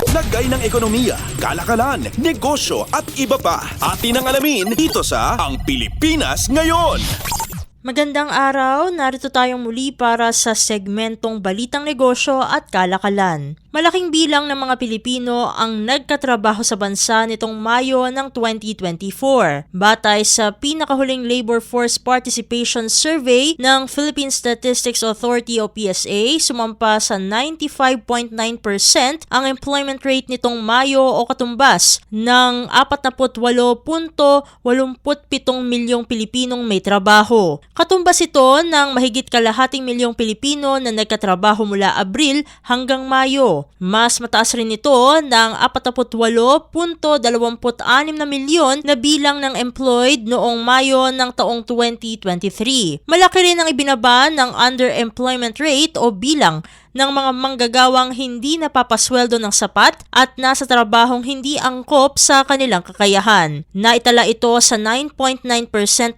Lagay ng ekonomiya, kalakalan, negosyo at iba pa. Atin ang alamin dito sa Ang Pilipinas Ngayon. Magandang araw, narito tayong muli para sa segmentong Balitang Negosyo at Kalakalan. Malaking bilang ng mga Pilipino ang nagkatrabaho sa bansa nitong Mayo ng 2024. Batay sa pinakahuling Labor Force Participation Survey ng Philippine Statistics Authority o PSA, sumampa sa 95.9% ang employment rate nitong Mayo o katumbas ng 48.87 milyong Pilipinong may trabaho. Katumbas ito ng mahigit kalahating milyong Pilipino na nagkatrabaho mula Abril hanggang Mayo. Mas mataas rin ito ng 48.26 na milyon na bilang ng employed noong Mayo ng taong 2023. Malaki rin ang ibinaba ng underemployment rate o bilang ng mga manggagawang hindi napapasweldo ng sapat at nasa trabahong hindi angkop sa kanilang kakayahan. Naitala ito sa 9.9%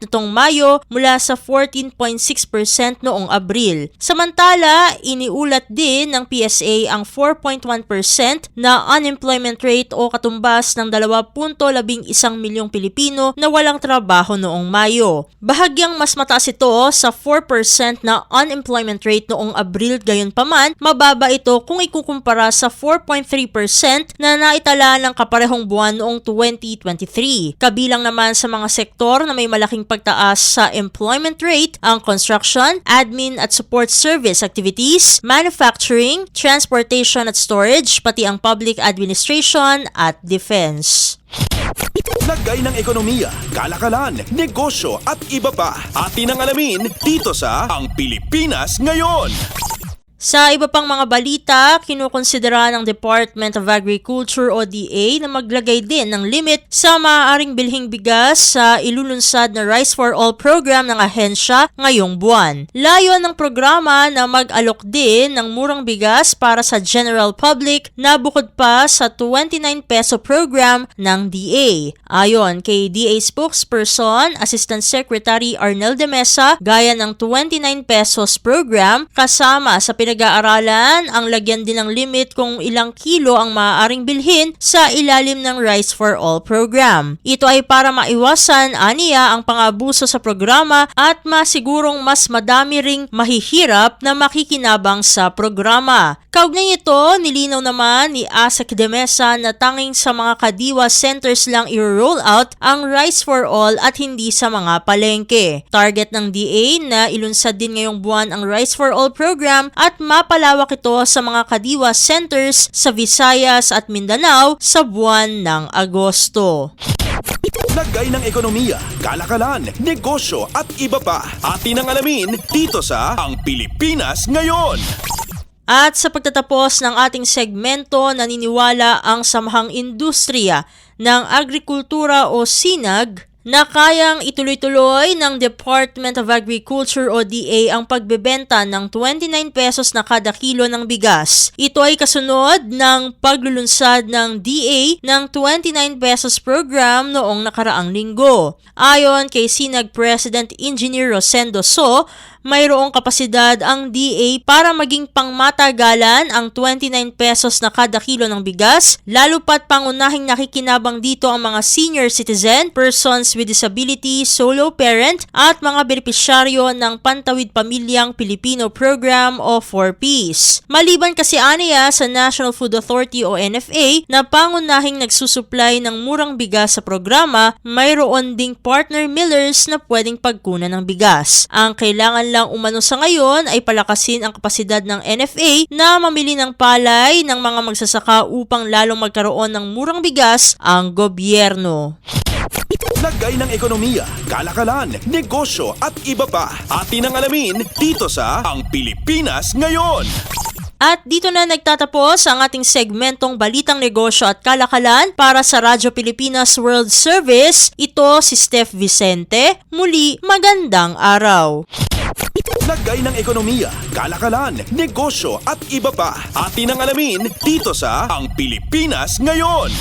nitong Mayo mula sa 14.6% noong Abril. Samantala, iniulat din ng PSA ang 4.1% na unemployment rate o katumbas ng 2.11 milyong Pilipino na walang trabaho noong Mayo. Bahagyang mas mataas ito sa 4% na unemployment rate noong Abril, gayunpaman mababa ito kung ikukumpara sa 4.3% na naitala ng kaparehong buwan noong 2023. Kabilang naman sa mga sektor na may malaking pagtaas sa employment rate ang construction, admin at support service activities, manufacturing, transportation at storage, pati ang public administration at defense. Lagay ng ekonomiya, kalakalan, negosyo at iba pa. Atin ang alamin dito sa Ang Pilipinas Ngayon. Sa iba pang mga balita, kinukonsidera ng Department of Agriculture o DA na maglagay din ng limit sa maaaring bilhing bigas sa ilulunsad na Rice for All program ng ahensya ngayong buwan. Layo ng programa na mag-alok din ng murang bigas para sa general public na bukod pa sa 29 peso program ng DA. Ayon kay DA spokesperson, Assistant Secretary Arnel de Mesa, gaya ng 29 pesos program kasama sa pinag-aaralan ang lagyan din ng limit kung ilang kilo ang maaaring bilhin sa ilalim ng Rice for All program. Ito ay para maiwasan aniya ang pang-abuso sa programa at masigurong mas madami ring mahihirap na makikinabang sa programa. Kaugnay ito, nilinaw naman ni ASEC de Mesa na tanging sa mga kadiwa centers lang i-roll out ang Rice for All at hindi sa mga palengke. Target ng DA na ilunsad din ngayong buwan ang Rice for All program at mapalawak ito sa mga kadiwa centers sa Visayas at Mindanao sa buwan ng Agosto. Lagay ng ekonomiya, kalakalan, negosyo at iba pa. Atin ang alamin dito sa Ang Pilipinas Ngayon. At sa pagtatapos ng ating segmento, naniniwala ang Samahang Industriya ng Agrikultura o SINAG na kayang ituloy-tuloy ng Department of Agriculture o DA ang pagbebenta ng 29 pesos na kada kilo ng bigas. Ito ay kasunod ng paglulunsad ng DA ng 29 pesos program noong nakaraang linggo. Ayon kay SINAG President Engineer Rosendo So, mayroong kapasidad ang DA para maging pangmatagalan ang 29 pesos na kada kilo ng bigas, lalo pat pangunahing nakikinabang dito ang mga senior citizen, persons with disability, solo parent, at mga benepisyaryo ng Pantawid Pamilyang Pilipino Program o 4Ps. Maliban kasi aniya sa National Food Authority o NFA na pangunahing nagsusupply ng murang bigas sa programa, mayroon ding partner millers na pwedeng pagkunan ng bigas. Ang kailangan lang umano sa ngayon ay palakasin ang kapasidad ng NFA na mamili ng palay ng mga magsasaka upang lalong magkaroon ng murang bigas ang gobyerno. Lagay ng ekonomiya, kalakalan, negosyo at iba pa. Atin ang alamin dito sa Ang Pilipinas Ngayon. At dito na nagtatapos ang ating segmentong Balitang Negosyo at Kalakalan para sa Radyo Pilipinas World Service. Ito si Steph Vicente. Muli, magandang araw. Lagay ng ekonomiya, kalakalan, negosyo at iba pa. Atin ang alamin dito sa Ang Pilipinas Ngayon.